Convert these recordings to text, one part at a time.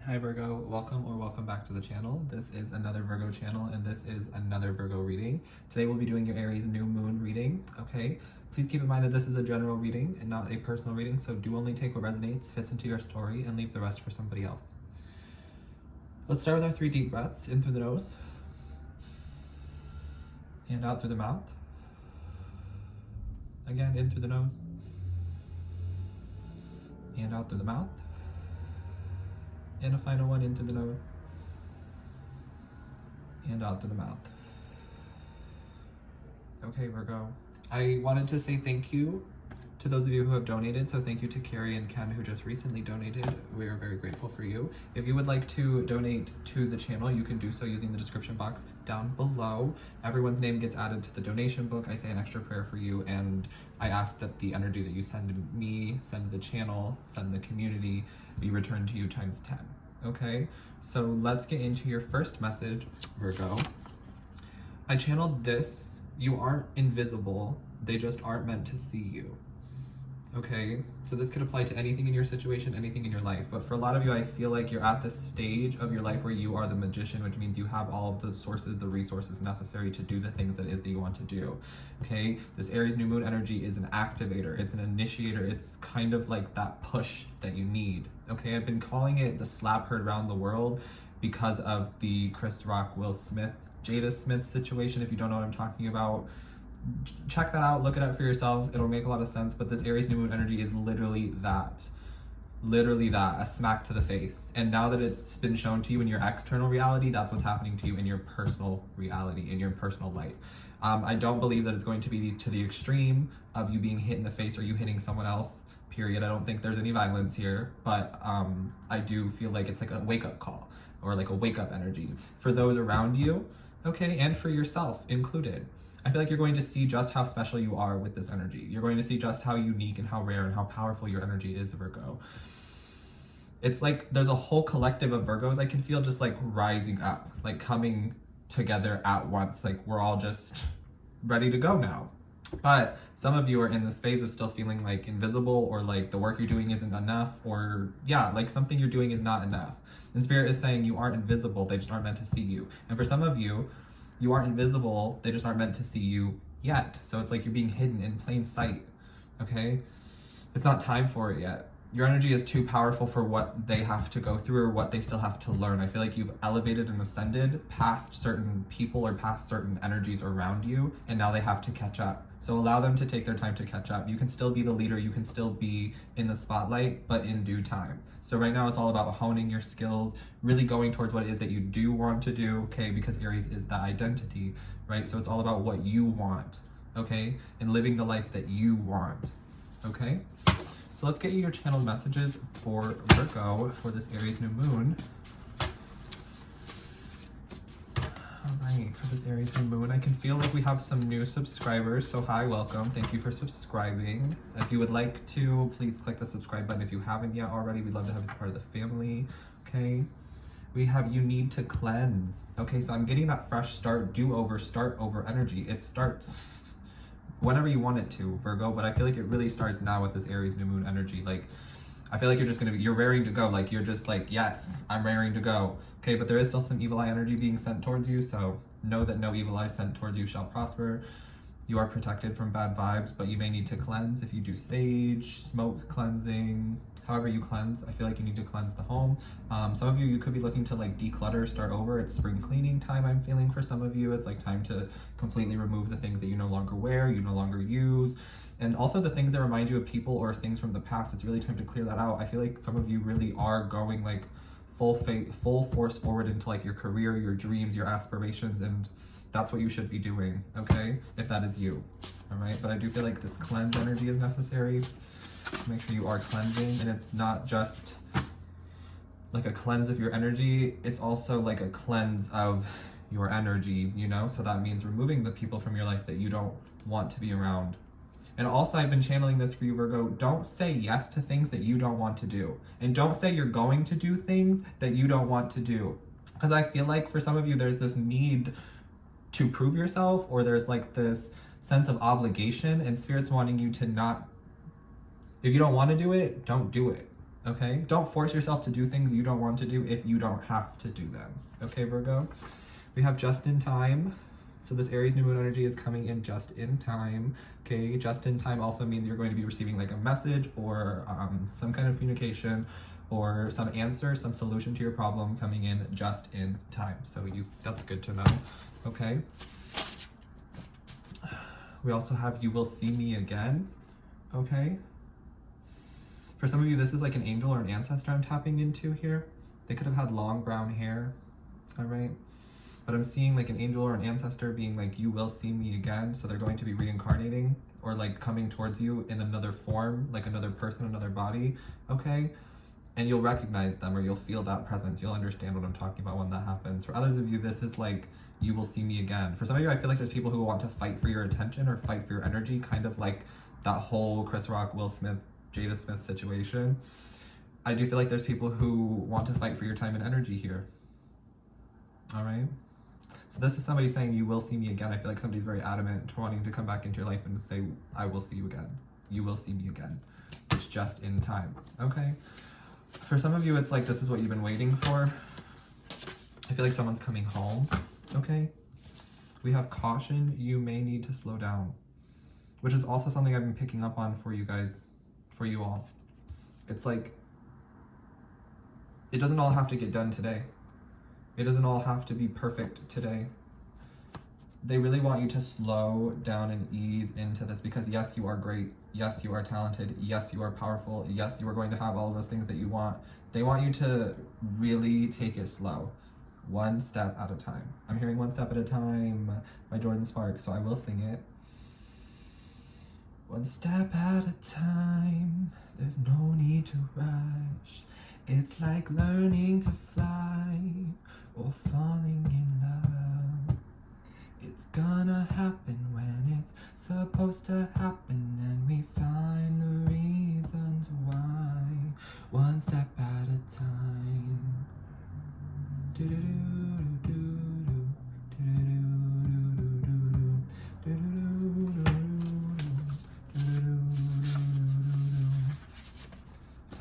Hi Virgo, welcome or welcome back to the channel. This is another Virgo channel and this is another Virgo reading. Today we'll be doing your Aries new moon reading, okay? Please keep in mind that this is a general reading and not a personal reading, so do only take what resonates, fits into your story, and leave the rest for somebody else. Let's start with our 3 deep breaths, in through the nose, and out through the mouth. Again, in through the nose, and out through the mouth. And a final one, in through the nose, and out through the mouth. Okay, Virgo. I wanted to say thank you to those of you who have donated. So thank you to Carrie and Ken who just recently donated. We are very grateful for you. If you would like to donate to the channel, you can do so using the description box down below. Everyone's name gets added to the donation book. I say an extra prayer for you, and I ask that the energy that you send to me, send to the channel, send to the community, be returned to you times 10. Okay, so let's get into your first message, Virgo. I channeled this. You aren't invisible, they just aren't meant to see you. Okay, so this could apply to anything in your situation, anything in your life, but for a lot of you, I feel like you're at the stage of your life where you are the magician, which means you have all of the sources, the resources necessary to do the things that it is that you want to do. Okay, this Aries new moon energy is an activator, it's an initiator, it's kind of like that push that you need. Okay, I've been calling it the slap heard around the world because of the Chris Rock, Will Smith, Jada Smith situation. If you don't know what I'm talking about, check that out, look it up for yourself. It'll make a lot of sense. But this Aries new moon energy is literally that, a smack to the face. And now that it's been shown to you in your external reality, that's what's happening to you in your personal reality, in your personal life. I don't believe that it's going to be to the extreme of you being hit in the face or you hitting someone else, period. I don't think there's any violence here, but I do feel like it's like a wake-up call or like a wake-up energy for those around you, okay, and for yourself included. I feel like you're going to see just how special you are with this energy. You're going to see just how unique and how rare and how powerful your energy is, Virgo. It's like there's a whole collective of Virgos I can feel just like rising up, like coming together at once. Like we're all just ready to go now. But some of you are in this phase of still feeling like invisible, or like the work you're doing isn't enough, or yeah, like something you're doing is not enough. And Spirit is saying you aren't invisible, they just aren't meant to see you. And for some of you, you aren't invisible, they just aren't meant to see you yet. So it's like you're being hidden in plain sight, okay? It's not time for it yet. Your energy is too powerful for what they have to go through or what they still have to learn. I feel like you've elevated and ascended past certain people or past certain energies around you, and now they have to catch up. So allow them to take their time to catch up. You can still be the leader, you can still be in the spotlight, but in due time. So right now it's all about honing your skills, really going towards what it is that you do want to do, okay? Because Aries is the identity, right? So it's all about what you want, okay? And living the life that you want, okay? So let's get you your channeled messages for Virgo for this Aries new moon. All right, for this Aries new moon, I can feel like we have some new subscribers. So hi, welcome. Thank you for subscribing. If you would like to, please click the subscribe button if you haven't yet already. We'd love to have you as part of the family, okay? We have you need to cleanse. Okay, so I'm getting that fresh start, do-over, start over energy. It starts whenever you want it to, Virgo, but I feel like it really starts now with this Aries new moon energy. Like, I feel like you're just you're raring to go. Like, you're just like, yes, I'm raring to go. Okay, but there is still some evil eye energy being sent towards you, so know that no evil eye sent towards you shall prosper. You are protected from bad vibes, but you may need to cleanse if you do sage, smoke cleansing, however you cleanse. I feel like you need to cleanse the home. Some of you could be looking to like declutter, start over. It's spring cleaning time, I'm feeling for some of you. It's like time to completely remove the things that you no longer wear, you no longer use. And also the things that remind you of people or things from the past. It's really time to clear that out. I feel like some of you really are going like full force forward into like your career, your dreams, your aspirations, and that's what you should be doing, okay? If that is you, all right? But I do feel like this cleanse energy is necessary. Make sure you are cleansing, and it's not just like a cleanse of your energy, it's also like a cleanse of your energy, you know? So that means removing the people from your life that you don't want to be around. And also, I've been channeling this for you, Virgo. Don't say yes to things that you don't want to do. And don't say you're going to do things that you don't want to do. Because I feel like for some of you, there's this need to prove yourself, or there's like this sense of obligation, and Spirit's wanting you to not, if you don't want to do it, don't do it. Okay? Don't force yourself to do things you don't want to do if you don't have to do them. Okay, Virgo? We have just in time. So this Aries new moon energy is coming in just in time. Okay, just in time also means you're going to be receiving like a message or some kind of communication or some answer, some solution to your problem coming in just in time. So that's good to know. Okay. We also have you will see me again. Okay. For some of you, this is like an angel or an ancestor I'm tapping into here. They could have had long brown hair. All right. But I'm seeing like an angel or an ancestor being like, you will see me again. So they're going to be reincarnating or like coming towards you in another form, like another person, another body. Okay. And you'll recognize them or you'll feel that presence. You'll understand what I'm talking about when that happens. For others of you, this is like, you will see me again. For some of you, I feel like there's people who want to fight for your attention or fight for your energy, kind of like that whole Chris Rock, Will Smith, Jada Smith situation. I do feel like there's people who want to fight for your time and energy here. All right. So this is somebody saying, you will see me again. I feel like somebody's very adamant wanting to come back into your life and say, I will see you again. You will see me again. It's just in time. Okay. For some of you, it's like, this is what you've been waiting for. I feel like someone's coming home. Okay. We have caution. You may need to slow down, which is also something I've been picking up on for you guys, for you all. It's like, it doesn't all have to get done today. It doesn't all have to be perfect today. They really want you to slow down and ease into this because yes, you are great. Yes, you are talented. Yes, you are powerful. Yes, you are going to have all of those things that you want. They want you to really take it slow, one step at a time. I'm hearing one step at a time by Jordan Sparks, so I will sing it. One step at a time, there's no need to rush. It's like learning to fly or falling in love. It's gonna happen when it's supposed to happen, and we find the reasons why. One step at a time.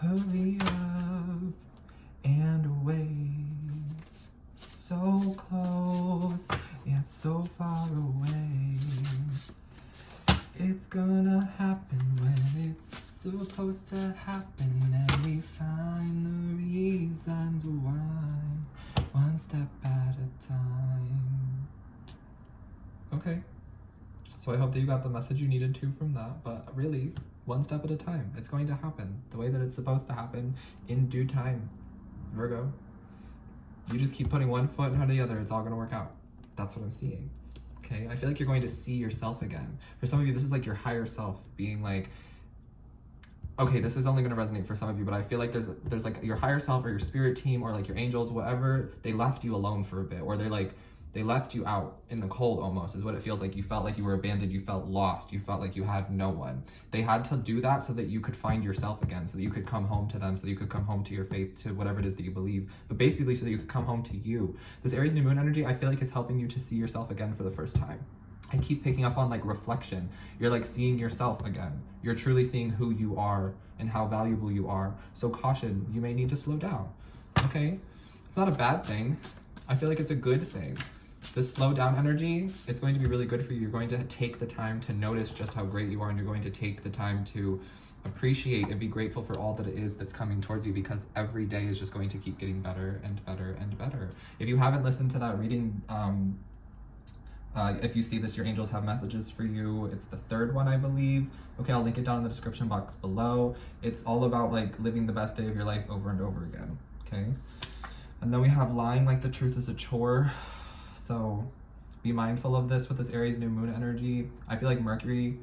Hurry up and wait. So close, yet so far away. It's gonna happen when it's supposed to happen, and we find the reasons why. One step at a time. Okay. So I hope that you got the message you needed to from that, but really, one step at a time. It's going to happen the way that it's supposed to happen in due time, Virgo. You just keep putting one foot in front of the other. It's all going to work out. That's what I'm seeing. Okay. I feel like you're going to see yourself again. For some of you, this is like your higher self being like, okay, this is only going to resonate for some of you, but I feel like there's like your higher self or your spirit team or like your angels, whatever, they left you alone for a bit, or they left you out in the cold almost is what it feels like. You felt like you were abandoned. You felt lost. You felt like you had no one. They had to do that so that you could find yourself again, so that you could come home to them, so that you could come home to your faith, to whatever it is that you believe, but basically so that you could come home to you. This Aries new moon energy, I feel like is helping you to see yourself again for the first time. I keep picking up on like reflection. You're like seeing yourself again. You're truly seeing who you are and how valuable you are. So caution, you may need to slow down. Okay? It's not a bad thing. I feel like it's a good thing. This slow down energy, it's going to be really good for you. You're going to take the time to notice just how great you are, and you're going to take the time to appreciate and be grateful for all that it is that's coming towards you, because every day is just going to keep getting better and better and better. If you haven't listened to that reading, if you see this, your angels have messages for you. It's the third one, I believe. Okay, I'll link it down in the description box below. It's all about like living the best day of your life over and over again. Okay. And then we have lying like the truth is a chore. So be mindful of this with this Aries new moon energy. I feel like Mercury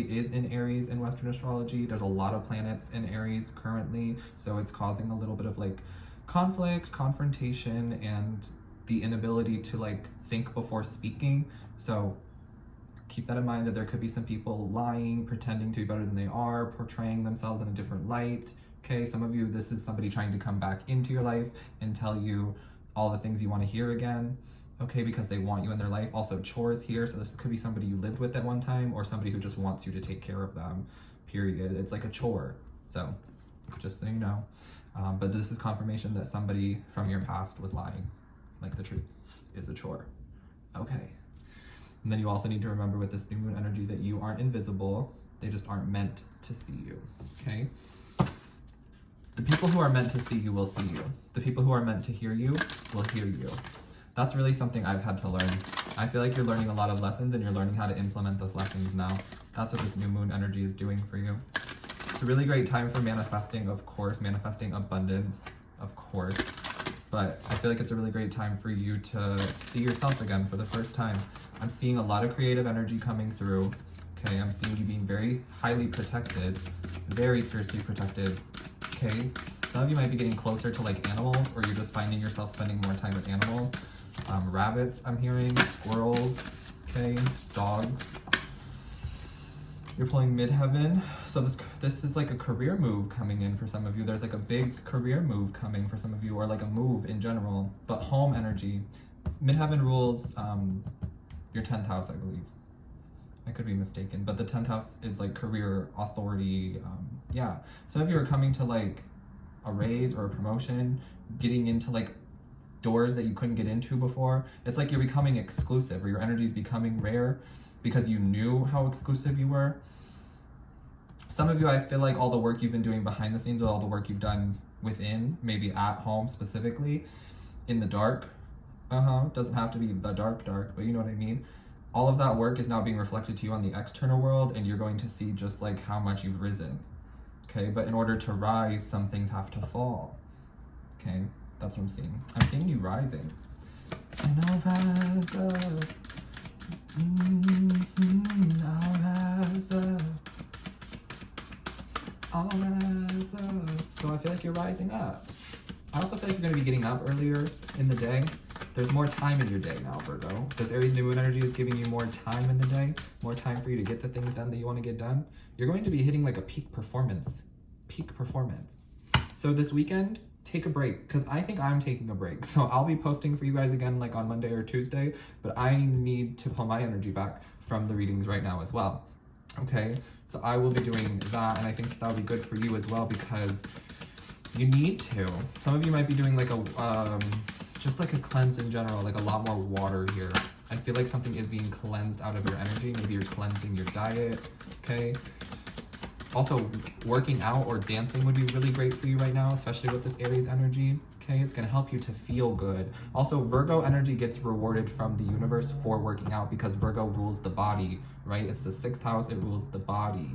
is in Aries in Western astrology. There's a lot of planets in Aries currently. So it's causing a little bit of like conflict, confrontation, and the inability to like think before speaking. So keep that in mind, that there could be some people lying, pretending to be better than they are, portraying themselves in a different light. Okay, some of you, this is somebody trying to come back into your life and tell you all the things you want to hear again. Okay, because they want you in their life. Also chores here, so this could be somebody you lived with at one time, or somebody who just wants you to take care of them, period. It's like a chore. So just so you know. But this is confirmation that somebody from your past was lying. Like, the truth is a chore. Okay. And then you also need to remember with this new moon energy that you aren't invisible. They just aren't meant to see you, okay? The people who are meant to see you will see you. The people who are meant to hear you will hear you. That's really something I've had to learn. I feel like you're learning a lot of lessons and you're learning how to implement those lessons now. That's what this new moon energy is doing for you. It's a really great time for manifesting, of course, manifesting abundance, of course. But I feel like it's a really great time for you to see yourself again for the first time. I'm seeing a lot of creative energy coming through. Okay, I'm seeing you being very highly protected, very fiercely protected. Okay, some of you might be getting closer to like animals, or you're just finding yourself spending more time with animals. Rabbits, I'm hearing, squirrels, okay, dogs. You're pulling midheaven. So this is like a career move coming in for some of you. There's like a big career move coming for some of you, or like a move in general, but home energy. Midheaven rules your 10th house, I believe. I could be mistaken, but the 10th house is like career, authority. Yeah, some of you are coming to like a raise or a promotion, getting into like doors that you couldn't get into before. It's like you're becoming exclusive, or your energy is becoming rare because you knew how exclusive you were. Some of you, I feel like all the work you've been doing behind the scenes, or all the work you've done within, maybe at home specifically, in the dark. Doesn't have to be the dark, but you know what I mean. All of that work is now being reflected to you on the external world, and you're going to see just like how much you've risen. Okay, but in order to rise, some things have to fall. Okay, that's what I'm seeing. I'm seeing you rising. And I'll rise up. I'll rise up. I'll rise up. So I feel like you're rising up. I also feel like you're going to be getting up earlier in the day. There's more time in your day now, Virgo. This Aries new moon energy is giving you more time in the day, more time for you to get the things done that you want to get done. You're going to be hitting like a peak performance. So this weekend, take a break, because I think I'm taking a break. So I'll be posting for you guys again like on Monday or Tuesday, but I need to pull my energy back from the readings right now as well. Okay, so I will be doing that, and I think that'll be good for you as well, because you need to. Some of you might be doing like a just like a cleanse in general, like a lot more water here. I feel like something is being cleansed out of your energy. Maybe you're cleansing your diet, okay? Also, working out or dancing would be really great for you right now, especially with this Aries energy, okay? It's gonna help you to feel good. Also, Virgo energy gets rewarded from the universe for working out, because Virgo rules the body, right? It's the 6th house, it rules the body.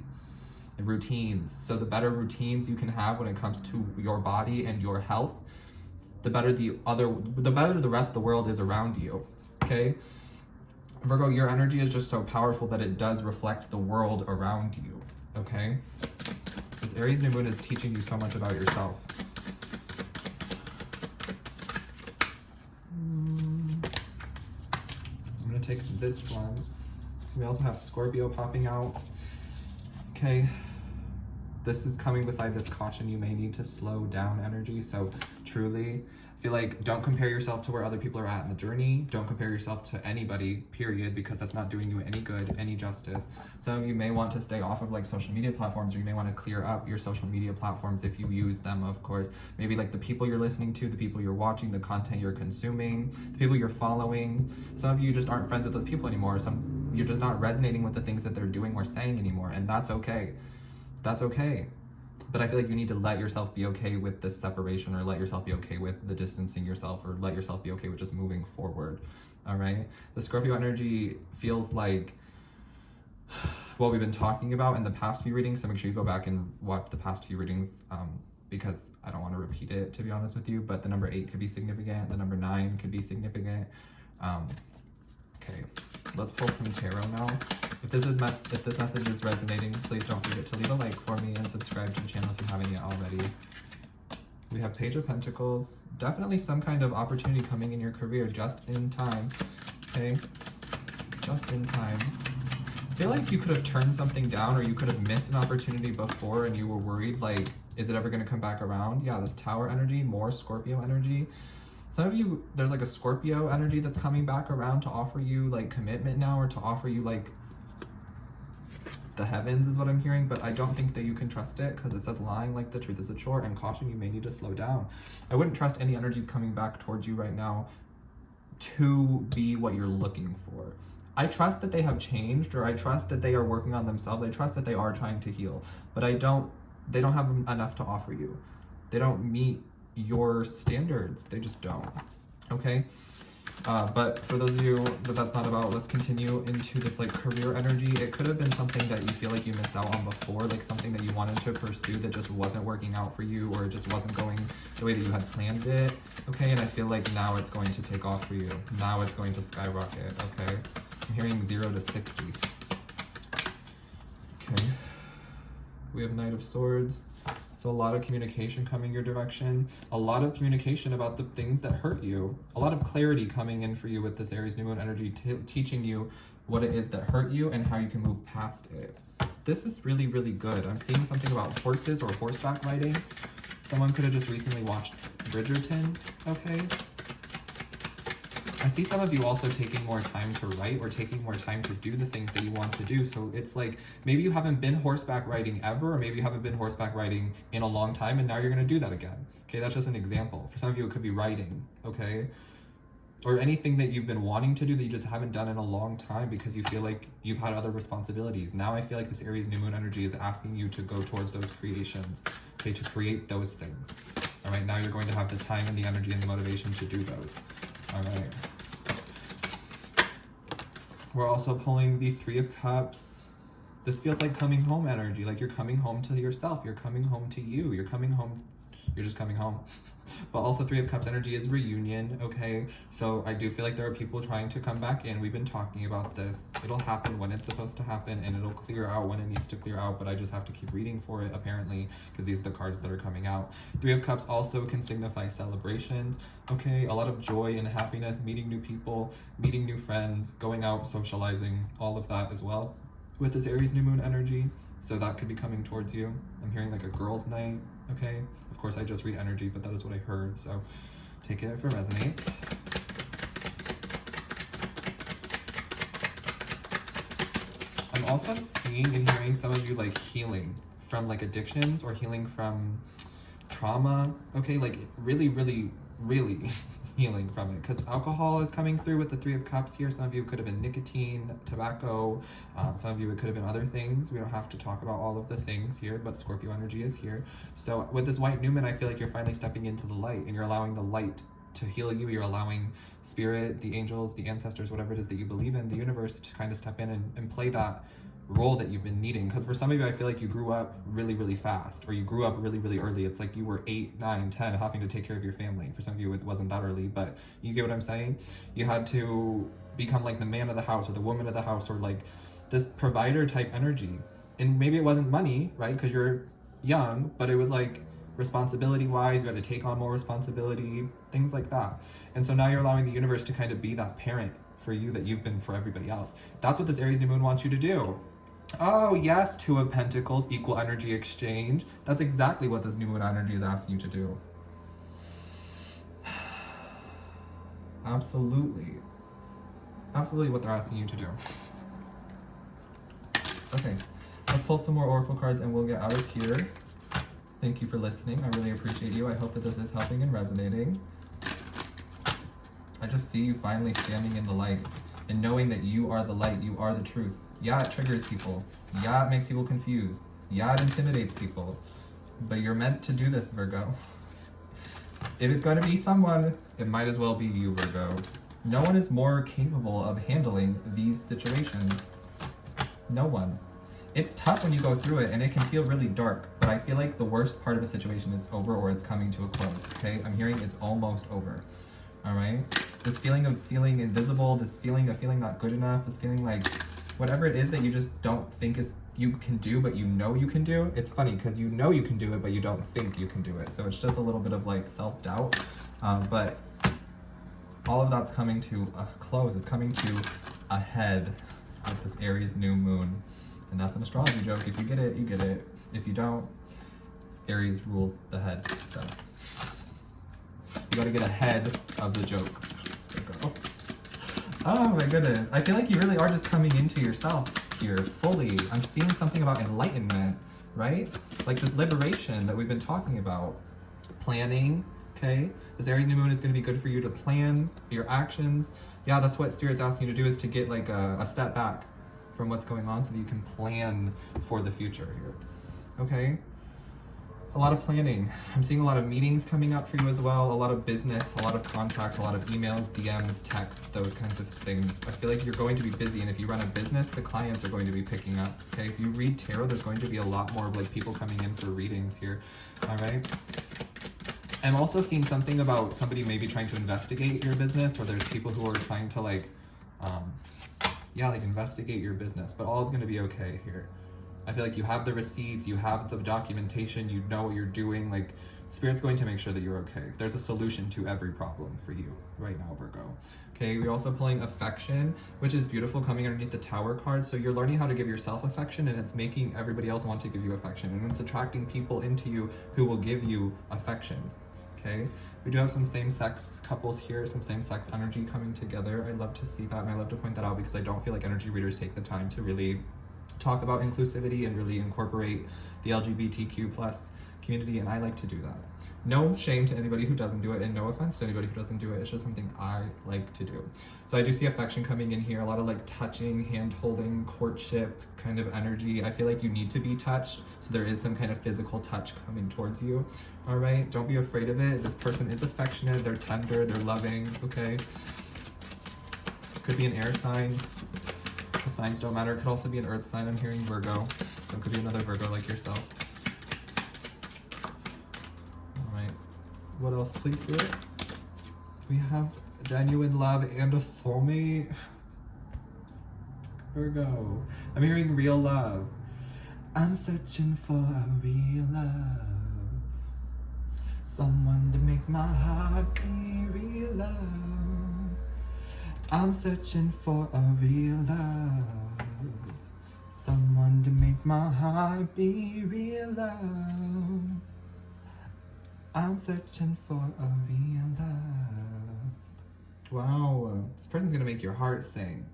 And routines. So the better routines you can have when it comes to your body and your health, the better the rest of the world is around you, okay? Virgo, your energy is just so powerful that it does reflect the world around you, okay? This Aries new moon is teaching you so much about yourself. I'm gonna take this one. We also have Scorpio popping out, okay? This is coming beside this caution. You may need to slow down energy. So truly, I feel like don't compare yourself to where other people are at in the journey. Don't compare yourself to anybody, period, because that's not doing you any good, any justice. Some of you may want to stay off of like social media platforms, or you may want to clear up your social media platforms if you use them, of course. Maybe like the people you're listening to, the people you're watching, the content you're consuming, the people you're following. Some of you just aren't friends with those people anymore. You're just not resonating with the things that they're doing or saying anymore, and that's okay. That's okay. But I feel like you need to let yourself be okay with this separation, or let yourself be okay with the distancing yourself, or let yourself be okay with just moving forward. All right. The Scorpio energy feels like what we've been talking about in the past few readings. So make sure you go back and watch the past few readings, because I don't want to repeat it, to be honest with you. But the number 8 could be significant. The number 9 could be significant. Okay, let's pull some tarot now. If this message is resonating, please don't forget to leave a like for me and subscribe to the channel if you haven't yet already. We have Page of Pentacles. Definitely some kind of opportunity coming in your career just in time. Okay, just in time. I feel like you could have turned something down, or you could have missed an opportunity before and you were worried, like, is it ever going to come back around? Yeah, this Tower energy, more Scorpio energy. Some of you, there's like a Scorpio energy that's coming back around to offer you like commitment now, or to offer you like the heavens is what I'm hearing, but I don't think that you can trust it because it says lying like the truth is a chore, and caution, you may need to slow down. I wouldn't trust any energies coming back towards you right now to be what you're looking for. I trust that they have changed, or I trust that they are working on themselves. I trust that they are trying to heal, but they don't have enough to offer you. They don't meet your standards. They just don't. Okay? But for those of you that that's not about, let's continue into this like career energy. It could have been something that you feel like you missed out on before, like something that you wanted to pursue that just wasn't working out for you, or it just wasn't going the way that you had planned it. Okay, and I feel like now it's going to take off for you. Now it's going to skyrocket. Okay, I'm hearing 0 to 60. Okay, we have Knight of Swords. So a lot of communication coming your direction, a lot of communication about the things that hurt you, a lot of clarity coming in for you with this Aries new moon energy, teaching you what it is that hurt you and how you can move past it. This is really, really good. I'm seeing something about horses or horseback riding. Someone could have just recently watched Bridgerton, okay? I see some of you also taking more time to write, or taking more time to do the things that you want to do. So it's like, maybe you haven't been horseback riding ever, or maybe you haven't been horseback riding in a long time, and now you're gonna do that again. Okay, that's just an example. For some of you, it could be writing, okay? Or anything that you've been wanting to do that you just haven't done in a long time because you feel like you've had other responsibilities. Now I feel like this Aries new moon energy is asking you to go towards those creations, okay, to create those things. All right, now you're going to have the time and the energy and the motivation to do those. All right. We're also pulling the 3 of Cups. This feels like coming home energy, like you're coming home to yourself, you're coming home to you, you're coming home, you're just coming home. But also 3 of Cups energy is reunion, okay? So I do feel like there are people trying to come back in. We've been talking about this. It'll happen when it's supposed to happen, and it'll clear out when it needs to clear out, but I just have to keep reading for it, apparently, because these are the cards that are coming out. 3 of Cups also can signify celebrations, okay? A lot of joy and happiness, meeting new people, meeting new friends, going out, socializing, all of that as well with this Aries new moon energy. So that could be coming towards you. I'm hearing like a girls' night, okay? Of course, I just read energy, but that is what I heard. So take it if it resonates. I'm also seeing and hearing some of you like healing from like addictions, or healing from trauma, okay? Like really, really, really healing from it, because alcohol is coming through with the 3 of Cups here. Some of you could have been nicotine, tobacco, some of you it could have been other things. We don't have to talk about all of the things here, but Scorpio energy is here. So with this white new moon, I feel like you're finally stepping into the light, and you're allowing the light to heal you. You're allowing spirit, the angels, the ancestors, whatever it is that you believe in, the universe, to kind of step in and play that role that you've been needing. Because for some of you, I feel like you grew up really, really fast, or you grew up really, really early. It's like you were 8, 9, 10 having to take care of your family. For some of you, it wasn't that early, but you get what I'm saying? You had to become like the man of the house, or the woman of the house, or like this provider type energy. And maybe it wasn't money, right? Because you're young, but it was like responsibility wise, you had to take on more responsibility, things like that. And so now you're allowing the universe to kind of be that parent for you that you've been for everybody else. That's what this Aries new moon wants you to do. Oh yes, 2 of Pentacles, equal energy exchange. That's exactly what this new moon energy is asking you to do. Absolutely. Absolutely what they're asking you to do. Okay, let's pull some more oracle cards and we'll get out of here. Thank you for listening. I really appreciate you. I hope that this is helping and resonating. I just see you finally standing in the light and knowing that you are the light, you are the truth. Yeah, it triggers people. Yeah, it makes people confused. Yeah, it intimidates people. But you're meant to do this, Virgo. If it's going to be someone, it might as well be you, Virgo. No one is more capable of handling these situations. No one. It's tough when you go through it, and it can feel really dark, but I feel like the worst part of a situation is over, or it's coming to a close, okay? I'm hearing it's almost over, all right? This feeling of feeling invisible, this feeling of feeling not good enough, this feeling like whatever it is that you just don't think is you can do, but you know you can do. It's funny, because you know you can do it, but you don't think you can do it. So it's just a little bit of like self-doubt, but all of that's coming to a close. It's coming to a head with this Aries new moon. And that's an astrology joke. If you get it, you get it. If you don't, Aries rules the head. So you gotta get ahead of the joke. Oh my goodness. I feel like you really are just coming into yourself. here fully. I'm seeing something about enlightenment, right? Like this liberation that we've been talking about. Planning, okay? This Aries new moon is going to be good for you to plan your actions. Yeah, that's what Spirit's asking you to do, is to get like a step back from what's going on so that you can plan for the future here, okay? A lot of planning. I'm seeing a lot of meetings coming up for you as well, a lot of business, a lot of contacts, a lot of emails, DMs, texts, those kinds of things. I feel like you're going to be busy, and if you run a business, the clients are going to be picking up, okay? If you read tarot, there's going to be a lot more like people coming in for readings here, all right? I'm also seeing something about somebody maybe trying to investigate your business, or there's people who are trying to like, investigate your business, but all is going to be okay here. I feel like you have the receipts, you have the documentation, you know what you're doing. Like, Spirit's going to make sure that you're okay. There's a solution to every problem for you right now, Virgo. Okay, we're also pulling affection, which is beautiful, coming underneath the Tower card. So you're learning how to give yourself affection, and it's making everybody else want to give you affection. And it's attracting people into you who will give you affection, okay? We do have some same-sex couples here, some same-sex energy coming together. I love to see that, and I love to point that out because I don't feel like energy readers take the time to really talk about inclusivity and really incorporate the LGBTQ plus community, and I like to do that. No shame to anybody who doesn't do it, and no offense to anybody who doesn't do it. It's just something I like to do. So I do see affection coming in here, a lot of like touching, hand holding, courtship kind of energy. I feel like you need to be touched, so there is some kind of physical touch coming towards you. All right, don't be afraid of it. This person is affectionate, they're tender, they're loving, okay? Could be an air sign. The signs don't matter. It could also be an earth sign. I'm hearing Virgo, so it could be another Virgo like yourself. All right, what else, please, Spirit? We have genuine love and a soulmate. Virgo, I'm hearing real love. I'm searching for a real love, someone to make my heart be real love. I'm searching for a real love, someone to make my heart be real love. I'm searching for a real love. Wow, this person's gonna make your heart sing.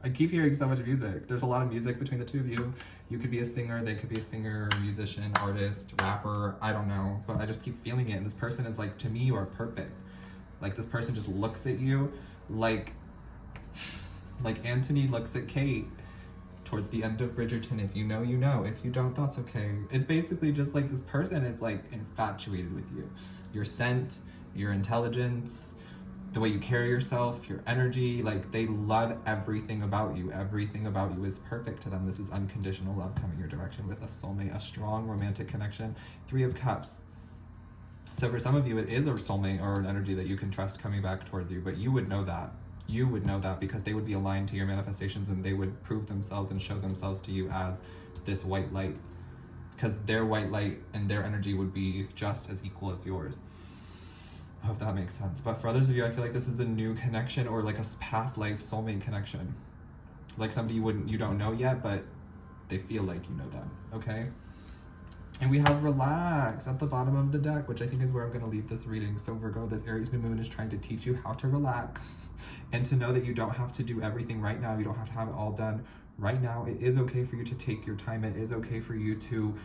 I keep hearing so much music. There's a lot of music between the two of you. You could be a singer, they could be a singer, musician, artist, rapper, I don't know, but I just keep feeling it. And this person is like, to me, you are perfect. Like, this person just looks at you like Anthony looks at Kate towards the end of Bridgerton. If you know, you know. If you don't, that's okay. It's basically just like this person is like infatuated with you. Your scent, your intelligence, the way you carry yourself, your energy, like they love everything about you. Everything about you is perfect to them. This is unconditional love coming your direction with a soulmate, a strong romantic connection. 3 of Cups. So for some of you, it is a soulmate or an energy that you can trust coming back towards you, but you would know that. You would know that because they would be aligned to your manifestations, and they would prove themselves and show themselves to you as this white light, because their white light and their energy would be just as equal as yours. I hope that makes sense. But for others of you, I feel like this is a new connection, or like a past life soulmate connection. Like somebody you don't know yet, but they feel like you know them, okay? And we have relax at the bottom of the deck, which I think is where I'm going to leave this reading. So Virgo, this Aries new moon is trying to teach you how to relax and to know that you don't have to do everything right now. You don't have to have it all done right now. It is okay for you to take your time. It is okay for you to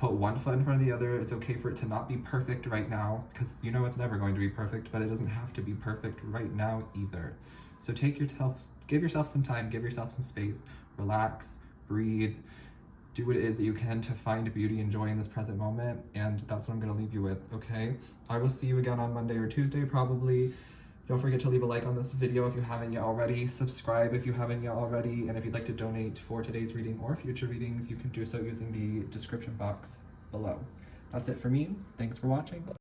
put one foot in front of the other. It's okay for it to not be perfect right now, because you know it's never going to be perfect, but it doesn't have to be perfect right now either. So give yourself some time, give yourself some space, relax, breathe, do what it is that you can to find beauty and joy in this present moment, and that's what I'm going to leave you with, okay? I will see you again on Monday or Tuesday, probably. Don't forget to leave a like on this video if you haven't yet already, subscribe if you haven't yet already, and if you'd like to donate for today's reading or future readings, you can do so using the description box below. That's it for me. Thanks for watching.